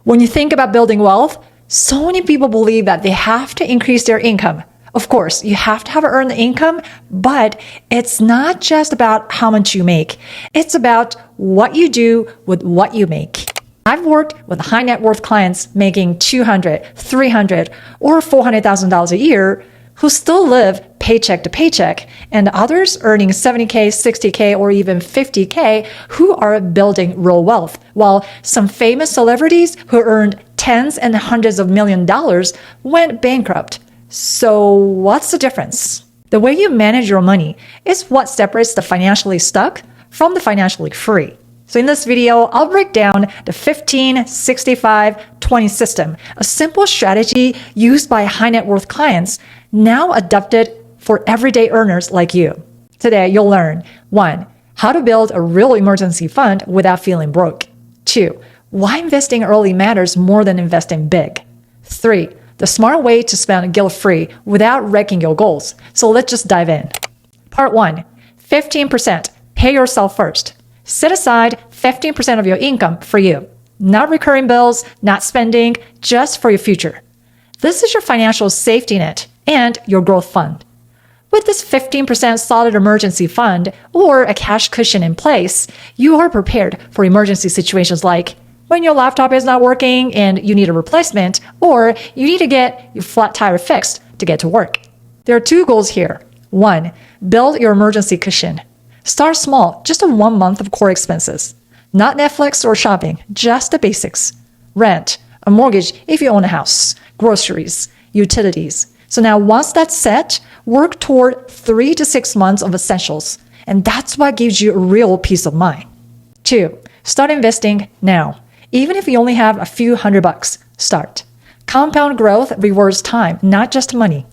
When you think about building wealth, so many people believe that they have to increase their income. Of course, you have to have earned income, but it's not just about how much you make. It's about what you do with what you make. I've worked with high net worth clients making $200,000, $300,000, or $400,000 a year who still live paycheck to paycheck, and others earning $70K, $60K, or even $50K who are building real wealth, while some famous celebrities who earned tens and hundreds of $1,000,000 went bankrupt. So what's the difference? The way you manage your money is what separates the financially stuck from the financially free. So in this video, I'll break down the 15-65-20 system, a simple strategy used by high net worth clients, now adopted for everyday earners like you. Today, you'll learn 1. How to build a real emergency fund without feeling broke. 2. Why investing early matters more than investing big. 3. The smart way to spend guilt-free without wrecking your goals. So let's just dive in. Part 1. 15%. Pay yourself first. Set aside 15% of your income for you. Not recurring bills, not spending, just for your future. This is your financial safety net and your growth fund. With this 15% solid emergency fund or a cash cushion in place, you are prepared for emergency situations like when your laptop is not working and you need a replacement, or you need to get your flat tire fixed to get to work. There are 2 goals here. 1. Build your emergency cushion. Start small, just a 1 month of core expenses. Not Netflix or shopping, just the basics. Rent, a mortgage if you own a house, groceries, utilities. So now once that's set, work toward 3 to 6 months of essentials. And that's what gives you a real peace of mind. 2. Start investing now. Even if you only have a few $100, start. Compound growth rewards time, not just money.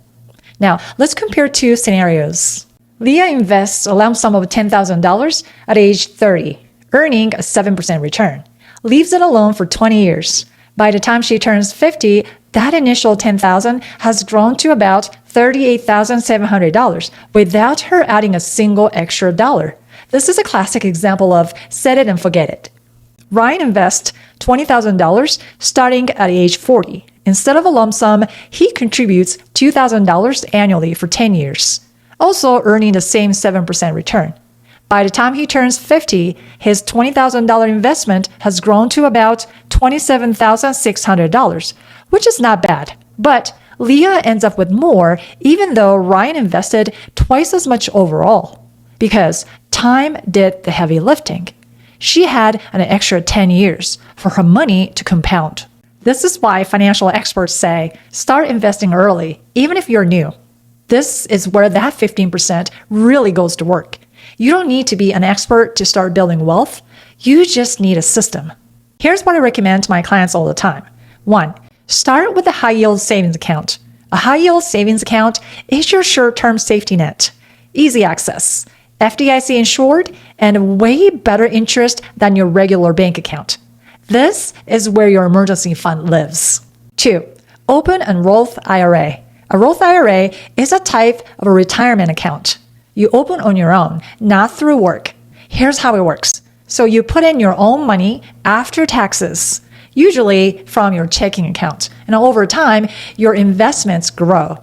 Now, let's compare 2 scenarios. Leah invests a lump sum of $10,000 at age 30, earning a 7% return. Leaves it alone for 20 years. By the time she turns 50, that initial $10,000 has grown to about $38,700 without her adding a single extra dollar. This is a classic example of set it and forget it. Ryan invests $20,000 starting at age 40. Instead of a lump sum, he contributes $2,000 annually for 10 years, also earning the same 7% return. By the time he turns 50, his $20,000 investment has grown to about $27,600, which is not bad. But Leah ends up with more, even though Ryan invested twice as much overall, because time did the heavy lifting. She had an extra 10 years for her money to compound. This is why financial experts say, start investing early, even if you're new. This is where that 15% really goes to work. You don't need to be an expert to start building wealth. You just need a system. Here's what I recommend to my clients all the time. 1. Start with a high-yield savings account. A high-yield savings account is your short-term safety net. Easy access, FDIC insured, and way better interest than your regular bank account. This is where your emergency fund lives. 2. Open a Roth IRA. A Roth IRA is a type of a retirement account. You open on your own, not through work. Here's how it works. So you put in your own money after taxes, usually from your checking account. And over time, your investments grow.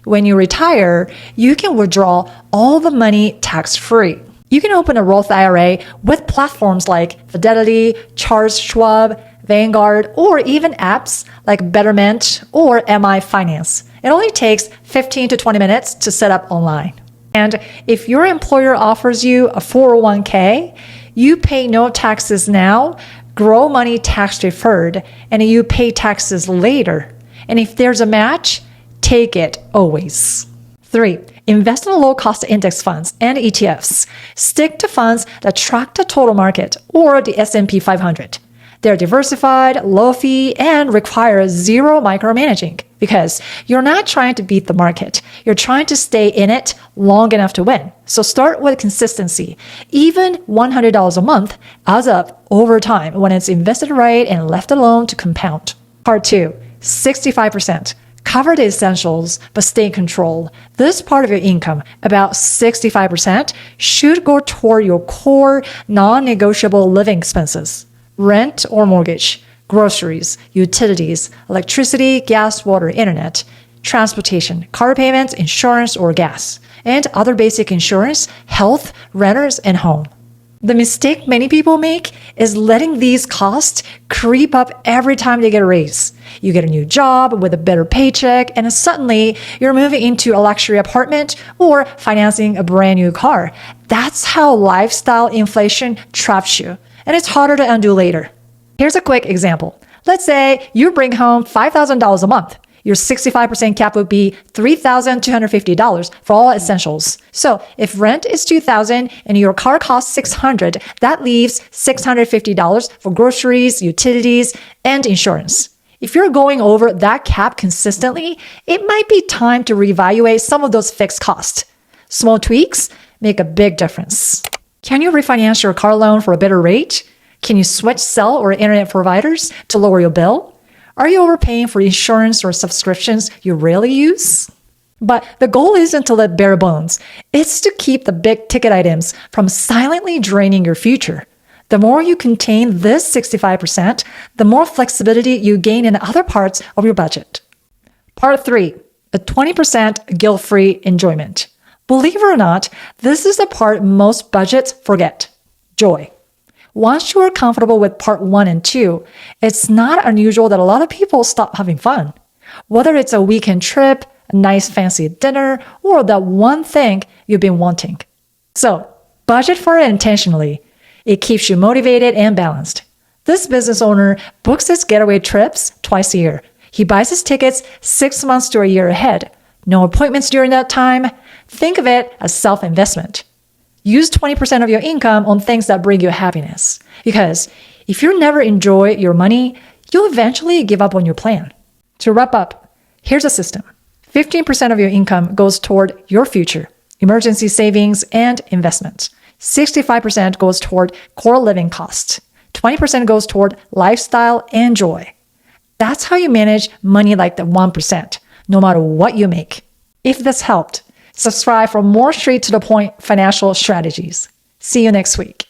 When you retire, you can withdraw all the money tax-free. You can open a Roth IRA with platforms like Fidelity, Charles Schwab, Vanguard, or even apps like Betterment or MI Finance. It only takes 15 to 20 minutes to set up online. And if your employer offers you a 401k, you pay no taxes now, grow money tax deferred, and you pay taxes later. And if there's a match, take it always. 3. Invest in low-cost index funds and ETFs. Stick to funds that track the total market or the S&P 500. They're diversified, low-fee, and require zero micromanaging because you're not trying to beat the market. You're trying to stay in it long enough to win. So start with consistency. Even $100 a month adds up over time when it's invested right and left alone to compound. Part 2, 65%. Cover the essentials, but stay in control. This part of your income, about 65%, should go toward your core, non-negotiable living expenses. Rent or mortgage, groceries, utilities, electricity, gas, water, internet, transportation, car payments, insurance or gas, and other basic insurance, health, renters, and home. The mistake many people make is letting these costs creep up every time they get a raise. You get a new job with a better paycheck, and suddenly you're moving into a luxury apartment or financing a brand new car. That's how lifestyle inflation traps you, and it's harder to undo later. Here's a quick example. Let's say you bring home $5,000 a month. Your 65% cap would be $3,250 for all essentials. So if rent is $2,000 and your car costs $600, that leaves $650 for groceries, utilities, and insurance. If you're going over that cap consistently, it might be time to reevaluate some of those fixed costs. Small tweaks make a big difference. Can you refinance your car loan for a better rate? Can you switch cell or internet providers to lower your bill? Are you overpaying for insurance or subscriptions you rarely use? But the goal isn't to live bare bones. It's to keep the big ticket items from silently draining your future. The more you contain this 65%, the more flexibility you gain in other parts of your budget. Part 3, a 20% guilt-free enjoyment. Believe it or not, this is the part most budgets forget. Joy. Once you are comfortable with part 1 and 2, it's not unusual that a lot of people stop having fun. Whether it's a weekend trip, a nice fancy dinner, or that one thing you've been wanting. So, budget for it intentionally. It keeps you motivated and balanced. This business owner books his getaway trips twice a year. He buys his tickets 6 months to a year ahead. No appointments during that time. Think of it as self-investment. Use 20% of your income on things that bring you happiness. Because if you never enjoy your money, you'll eventually give up on your plan. To wrap up, here's a system. 15% of your income goes toward your future, emergency savings, and investments. 65% goes toward core living costs. 20% goes toward lifestyle and joy. That's how you manage money like the 1%, no matter what you make. If this helped, subscribe for more straight-to-the-point financial strategies. See you next week.